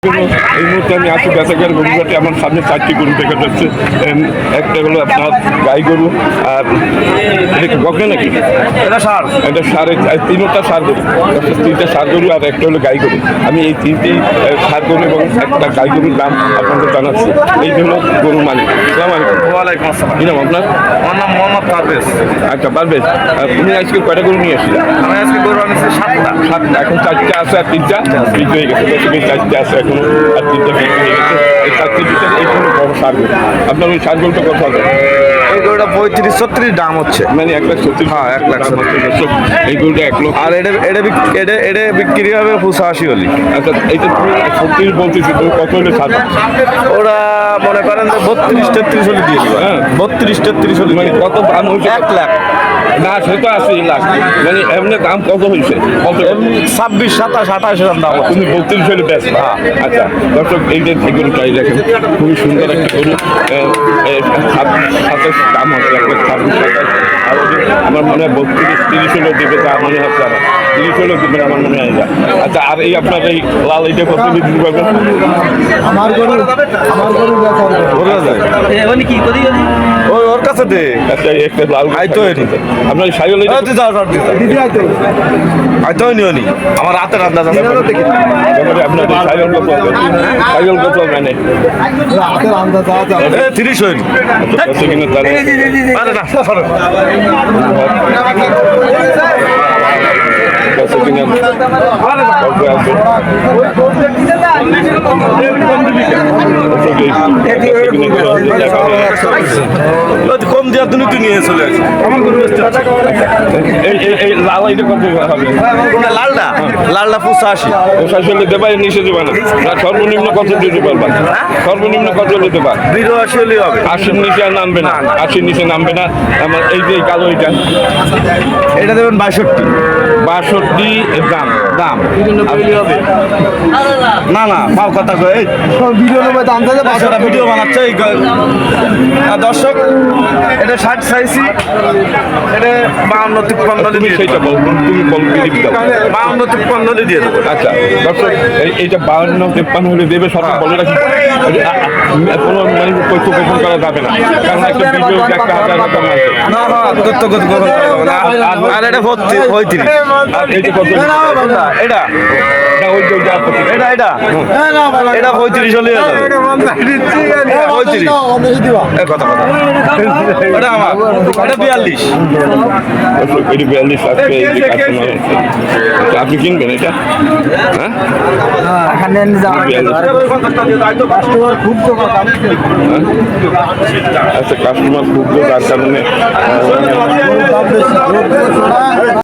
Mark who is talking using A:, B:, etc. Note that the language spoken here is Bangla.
A: এই মুহূর্তে আমি আছি বেচাকের গরুঘাটে। আমার সামনে 4টি গরু দেখা যাচ্ছে। একটা হলো আপনার গাই গরু, আর এটা কি বকনা নাকি?
B: এটা সার,
A: এটা সাড়ে তিনটা সার গরু, 3টা সার গরু আর একটা হলো গাই গরু। আমি এই 3টি সার গরু এবং একটা গাই গরুর দাম আপনাদের জানাচ্ছি। এই হলো গরুর মালিক। আসসালামু আলাইকুম।
B: ওয়ালাইকুম আসসালাম।
A: কি নাম আপনার?
B: আমার নাম মোহাম্মদ পারভেজ।
A: আচ্ছা পারভেজ, তুমি আজকে কয়টা গরু নিয়ে আসছিলাম?
B: আমি আজকে গরু আনিছি 7টা।
A: এখন 4টা আছে আর 3টা বিক্রি হয়ে গেছে। 4টা আছে এখনো আর 3টা বিক্রি হয়ে গেছে। এই 4টির ভিতরে এই হলো বড় সার গরু। আপনার ওই সার গরুটা কত হবে?
B: এই গরুটা 35-36 দাম হচ্ছে।
A: মানে 1,70,000।
B: হ্যাঁ, 1,70,000।
A: এই গরুটা 1 লক্ষ।
B: আর এটা বিক্রি হবে 85 হলি।
A: আচ্ছা, এইটা তুমি 70 বলতেছি, তুমি কত হলে ছাড়?
B: ওরা মনে করেন যে 32-33 হলি দিয়ে দিবা।
A: হ্যাঁ,
B: 32-33 হলি
A: মানে কত দাম হয়েছে?
B: 1 লাখ
A: না, সেটা 80 লাখ। মানে এমনি দাম কত হয়েছে? কত?
B: 26, 27, 28 এরকম দাম।
A: তুমি 32 হলে ব্যাস। আচ্ছা দর্শক, এই যে এই গরুটাই দেখেন, খুবই সুন্দর একটা গরু। সাথে দাম হচ্ছে 1,26,000। আর আমার মনে হয় 32-30 হলেও দেবে, তা মনে হচ্ছে আমার 30 হলেও দেবে আমার মনে হয়। আচ্ছা, আর এই আপনার এই লাল এইটা কত দিতে পারবেন?
C: আমার গরু
B: ওই ওর কাছে দে।
A: আচ্ছা, এই একটা লাল
B: আইতো এনি।
A: আপনার সাইকেল
B: তুই যাও সর দিতে।
C: দিদি আইতো
B: আইতো নি আমার রাতের আন্দাজ আছে।
A: আপনার সাইকেল কত হবে? সাইকেল কত মানে
C: হাতের আন্দাজ আছে
B: 30 হইনি।
A: কত কিনা তারা
B: আরে না সরো।
A: কত কিনা কত আছে?
B: কম দিয়া তুমি তুই নিয়ে চলে আসি। আমার গরু
A: এই লাল এটা কত হবে?
B: লালটা লালটা 85।
A: ওষা চলে দেবা, নিচে দেবা না? সর্বনিম্ন কত দিতে পারবা? সর্বনিম্ন কত দিতে পার?
B: 82 হলি হবে।
A: 80 নিচে আর নামবে না। 80 নিচে নামবে না। আমার এই যে কালো এটা
B: এটা দেবেন 62।
A: 62 দাম দাম
B: হবে না না পাও কথা কই। এই
C: ভিডিও নেবে দাম থাকে
B: বাসাটা ভিডিও বানাচ্ছে এই দর্শক। এটা 60 চাইছি, এটা 52-53
A: তুমি
B: দিয়ে
A: সেইটা বল, তুমি বল বিলিভ দাও।
B: 52-53 দিয়ে দেবো।
A: আচ্ছা দর্শক, এইটা 52-53 হলে দেবে। সব বলে রাখি, কোনো মানে কৈফ গোপন করা যাবে না, কারণ একটা ভিডিও 1,000 টাকা মারছে।
B: না না তথ্য কত গ্রহণ করা যাবে না। আর এটা 35।
A: আর এইটা কত?
B: এটা
A: না, ওই যে ওইটা আপত্তি।
B: এটা এটা এটা 35 হলে যাবে। 35 এই কথা কথা। এটা আমার এটা 42।
A: দর্শক, এটি 42 আজকে এই যে কাস্টমার হচ্ছে। আপনি কিনবেন এটা? হ্যাঁ,
C: কাস্টমার খুব তো
A: আচ্ছা, কাস্টমার খুব, যার কারণে
C: দাম বেশি